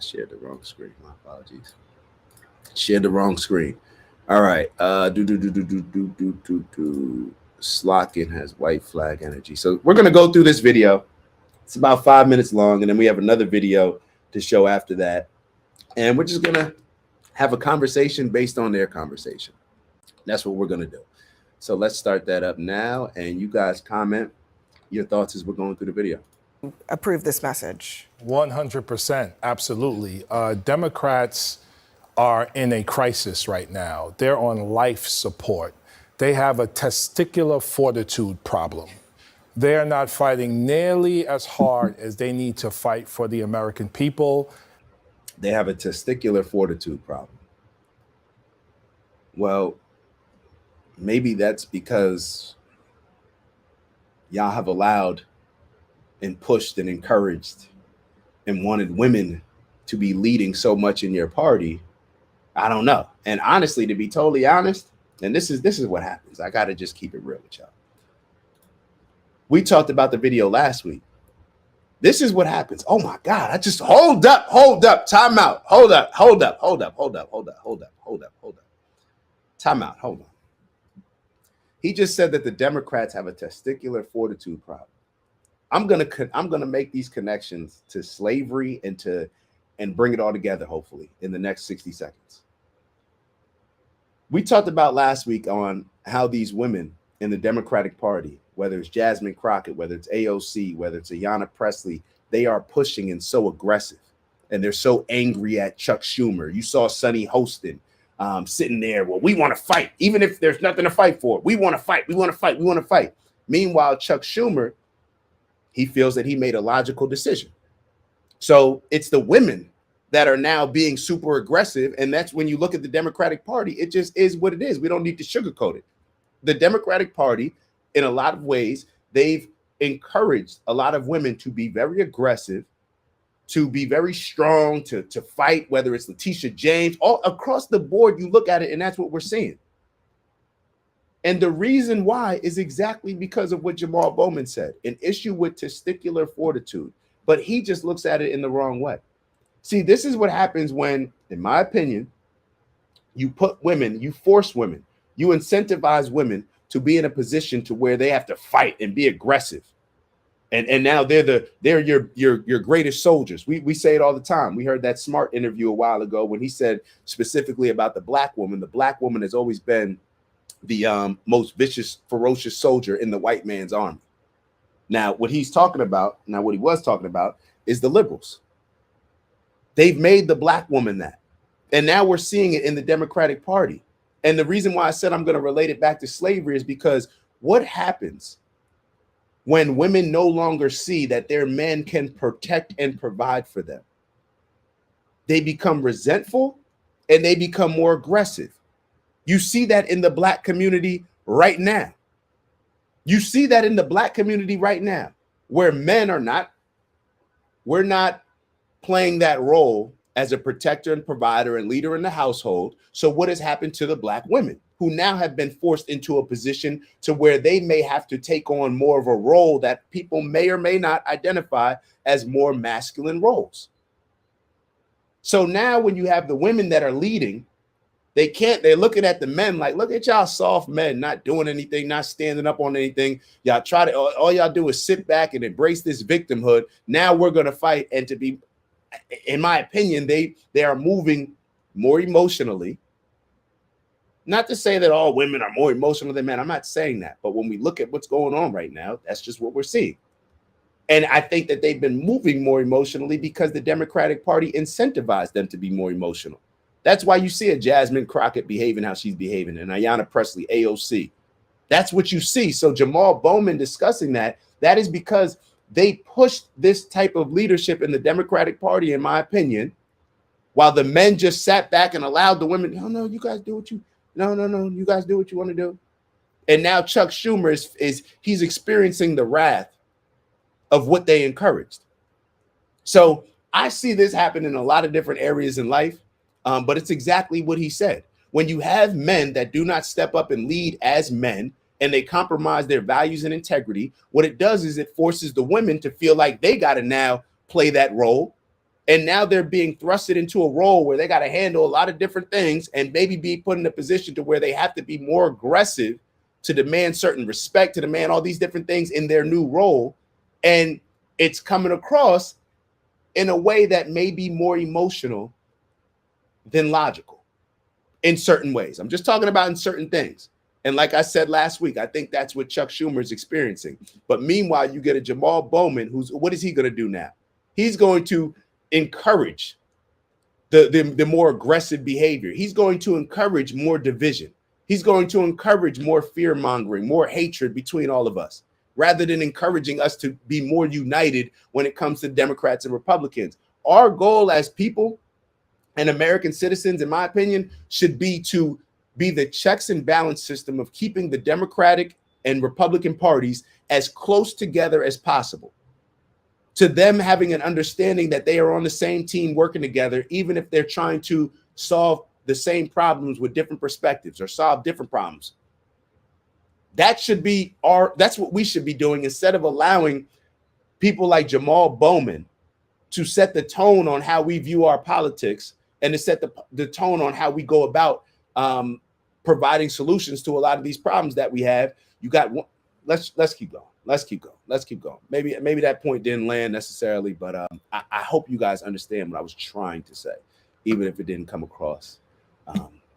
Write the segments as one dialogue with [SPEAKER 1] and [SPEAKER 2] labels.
[SPEAKER 1] shared the wrong screen. My apologies. Shared the wrong screen. All right. Slockin has white flag energy. So we're gonna go through this video. It's about 5 minutes long, and then we have another video to show after that. And we're just gonna have a conversation based on their conversation. That's what we're gonna do. So let's start that up now, and you guys comment your thoughts as we're going through the video.
[SPEAKER 2] Approve this message.
[SPEAKER 3] 100%, absolutely. Democrats are in a crisis right now. They're on life support. They have a testicular fortitude problem. They are not fighting nearly as hard as they need to fight for the American people.
[SPEAKER 1] They have a testicular fortitude problem. Well, maybe that's because y'all have allowed and pushed and encouraged and wanted women to be leading so much in your party. I don't know. And honestly, to be totally honest, and this is what happens. I got to just keep it real with y'all. We talked about the video last week. This is what happens. Oh my God. I just hold up, time out. Hold up. Time out. Hold on. He just said that the Democrats have a testicular fortitude problem. I'm gonna make these connections to slavery and bring it all together, hopefully, in the next 60 seconds. We talked about last week on how these women in the Democratic Party, whether it's Jasmine Crockett, whether it's AOC, whether it's Ayanna Pressley, they are pushing and so aggressive, and they're so angry at Chuck Schumer. You saw Sonny Hostin sitting there. Well, we want to fight, even if there's nothing to fight for. We want to fight. We want to fight. We want to fight. Meanwhile, Chuck Schumer, he feels that he made a logical decision. So it's the women that are now being super aggressive. And that's when you look at the Democratic Party, it just is what it is. We don't need to sugarcoat it. The Democratic Party, in a lot of ways, they've encouraged a lot of women to be very aggressive, to be very strong, to fight, whether it's Letitia James, all across the board, you look at it, and that's what we're seeing. And the reason why is exactly because of what Jamal Bowman said, an issue with testicular fortitude, but he just looks at it in the wrong way. See, this is what happens when, in my opinion, you force women, you incentivize women to be in a position to where they have to fight and be aggressive. And now they're your greatest soldiers. We say it all the time. We heard that Smart interview a while ago when he said specifically about the black woman. The black woman has always been the most vicious, ferocious soldier in the white man's army. Now, what he was talking about is the liberals. They've made the black woman that. And now we're seeing it in the Democratic Party. And the reason why I said I'm going to relate it back to slavery is because what happens when women no longer see that their men can protect and provide for them? They become resentful and they become more aggressive. You see that in the black community right now. You see that in the black community right now, where men we're not playing that role as a protector and provider and leader in the household. So what has happened to the black women who now have been forced into a position to where they may have to take on more of a role that people may or may not identify as more masculine roles? So now when you have the women that are leading, they're looking at the men like, look at y'all soft men, not doing anything, not standing up on anything. Y'all all y'all do is sit back and embrace this victimhood. Now we're going to fight. And to be, in my opinion, they are moving more emotionally. Not to say that all women are more emotional than men. I'm not saying that. But when we look at what's going on right now, that's just what we're seeing. And I think that they've been moving more emotionally because the Democratic Party incentivized them to be more emotional. That's why you see a Jasmine Crockett behaving how she's behaving, and Ayanna Pressley, AOC. That's what you see. So Jamal Bowman discussing that is because they pushed this type of leadership in the Democratic Party, in my opinion, while the men just sat back and allowed the women, no, you guys do what you, no, you guys do what you want to do. And now Chuck Schumer he's experiencing the wrath of what they encouraged. So I see this happen in a lot of different areas in life. But it's exactly what he said. When you have men that do not step up and lead as men, and they compromise their values and integrity, what it does is it forces the women to feel like they got to now play that role. And now they're being thrusted into a role where they got to handle a lot of different things and maybe be put in a position to where they have to be more aggressive to demand certain respect, to demand all these different things in their new role. And it's coming across in a way that may be more emotional than logical in certain ways. I'm just talking about in certain things. And like I said last week, I think that's what Chuck Schumer is experiencing. But meanwhile, you get a Jamal Bowman what is he going to do now? He's going to encourage the more aggressive behavior. He's going to encourage more division. He's going to encourage more fear mongering, more hatred between all of us, rather than encouraging us to be more united when it comes to Democrats and Republicans. Our goal as people and American citizens, in my opinion, should be to be the checks and balance system of keeping the Democratic and Republican parties as close together as possible, to them having an understanding that they are on the same team working together, even if they're trying to solve the same problems with different perspectives or solve different problems. That's what we should be doing, instead of allowing people like Jamal Bowman to set the tone on how we view our politics and to set the tone on how we go about providing solutions to a lot of these problems that we have. You got one. Let's keep going. Let's keep going. Maybe that point didn't land necessarily, but I hope you guys understand what I was trying to say, even if it didn't come across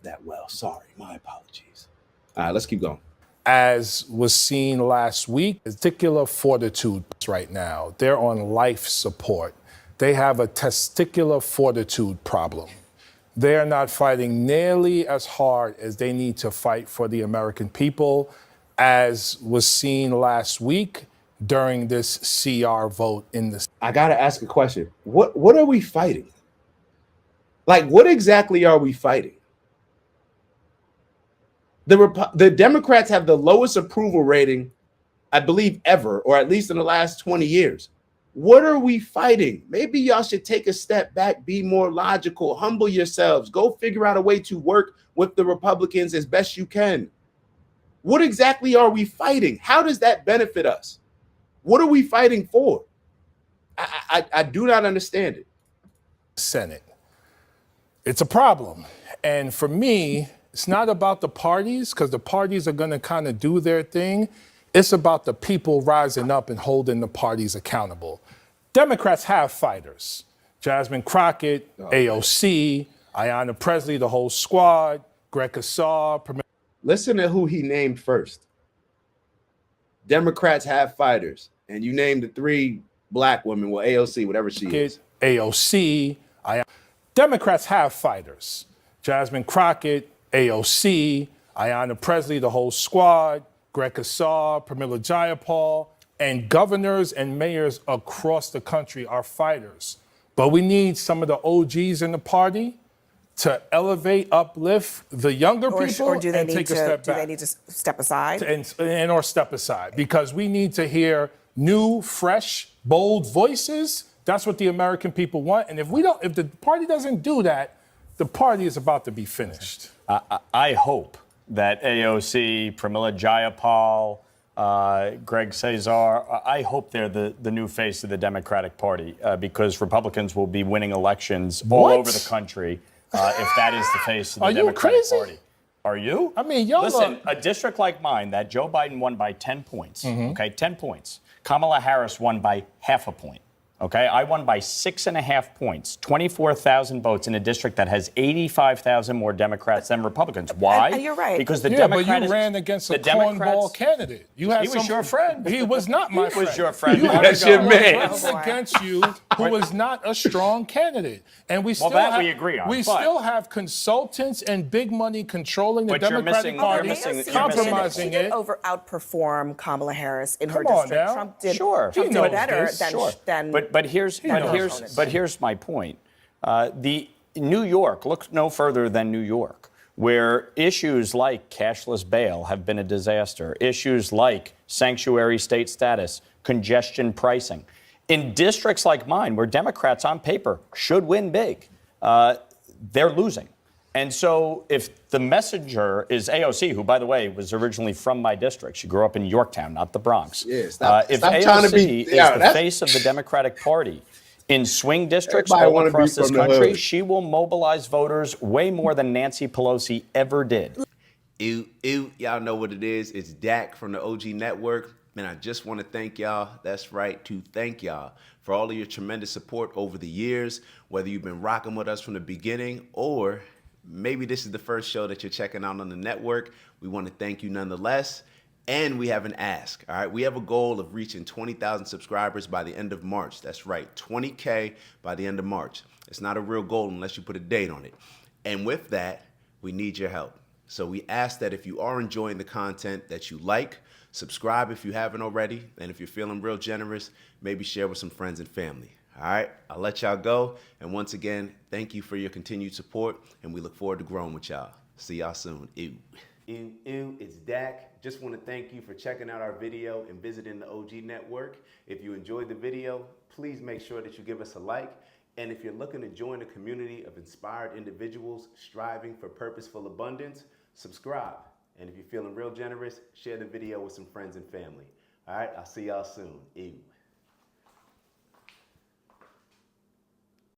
[SPEAKER 1] that well. Sorry, my apologies. All right, let's keep going.
[SPEAKER 3] As was seen last week, testicular fortitude right now, they're on life support. They have a testicular fortitude problem. They are not fighting nearly as hard as they need to fight for the American people, as was seen last week during this CR vote in the...
[SPEAKER 1] I got to ask a question. What are we fighting? Like, what exactly are we fighting? The Democrats have the lowest approval rating, I believe, ever, or at least in the last 20 years. What are we fighting? Maybe y'all should take a step back, be more logical, humble yourselves, go figure out a way to work with the Republicans as best you can. What exactly are we fighting? How does that benefit us? What are we fighting for? I do not understand it.
[SPEAKER 3] Senate. It's a problem. And for me, it's not about the parties, because the parties are going to kind of do their thing. It's about the people rising up and holding the parties accountable. Democrats have fighters. Jasmine Crockett, AOC, Ayanna Pressley, the whole squad, Greg Casar.
[SPEAKER 1] Listen to who he named first. Democrats have fighters. And you named the three black women, well, AOC, whatever she is.
[SPEAKER 3] AOC, Democrats have fighters. Jasmine Crockett, AOC, Ayanna Pressley, the whole squad, Greg Casar, Pramila Jayapal, and governors and mayors across the country are fighters. But we need some of the OGs in the party to elevate, uplift the younger people and take a step back.
[SPEAKER 2] Do they need to step aside?
[SPEAKER 3] Or step aside, because we need to hear new, fresh, bold voices. That's what the American people want. And if the party doesn't do that, the party is about to be finished.
[SPEAKER 4] I hope that AOC, Pramila Jayapal, Greg Casar, I hope they're the new face of the Democratic Party, because Republicans will be winning elections all over the country if that is the face of the Democratic Party. Are you?
[SPEAKER 3] I mean, y'all
[SPEAKER 4] listen, a district like mine that Joe Biden won by 10 points, okay, 10 points. Kamala Harris won by half a point. Okay, I won by 6.5 points, 24,000 votes in a district that has 85,000 more Democrats than Republicans. Why?
[SPEAKER 2] And you're right.
[SPEAKER 4] Because the
[SPEAKER 3] Democrats. But you ran against a cornball candidate.
[SPEAKER 4] He was your friend.
[SPEAKER 3] He was not my friend.
[SPEAKER 4] He was your friend.
[SPEAKER 1] That's your man.
[SPEAKER 3] Against you, who was not a strong candidate, and we still
[SPEAKER 4] we agree on.
[SPEAKER 3] We still have consultants and big money controlling the Democratic Party, compromising it.
[SPEAKER 2] She did outperform Kamala Harris in her district. Trump did better than.
[SPEAKER 4] But here's my point. The New York, look no further than New York, where issues like cashless bail have been a disaster, issues like sanctuary state status, congestion pricing. In districts like mine, where Democrats on paper should win big, they're losing. And so if the messenger is AOC, who, by the way, was originally from my district, she grew up in Yorktown, not the Bronx.
[SPEAKER 1] Yeah,
[SPEAKER 4] if AOC is the face of the Democratic Party, In swing districts
[SPEAKER 1] Everybody
[SPEAKER 4] all
[SPEAKER 1] wanna be
[SPEAKER 4] across this
[SPEAKER 1] from the
[SPEAKER 4] country,
[SPEAKER 1] hood.
[SPEAKER 4] she will mobilize voters way more than Nancy Pelosi ever did.
[SPEAKER 1] Ew, ew, y'all know what it is. It's Dak from the OG Network. And I just want to thank y'all. That's right, to thank y'all for all of your tremendous support over the years, whether you've been rocking with us from the beginning or maybe this is the first show that you're checking out on the network. We want to thank you nonetheless. And we have an ask, all right? We have a goal of reaching 20,000 subscribers by the end of March. That's right, 20K by the end of March. It's not a real goal unless you put a date on it. And with that, we need your help. So we ask that if you are enjoying the content that you like, subscribe if you haven't already. And if you're feeling real generous, maybe share with some friends and family. All right, I'll let y'all go. And once again, thank you for your continued support. And we look forward to growing with y'all. See y'all soon. Ew. Ew, ew, it's Dak. Just want to thank you for checking out our video and visiting the OG Network. If you enjoyed the video, please make sure that you give us a like. And if you're looking to join a community of inspired individuals striving for purposeful abundance, subscribe. And if you're feeling real generous, share the video with some friends and family. All right, I'll see y'all soon. Ew.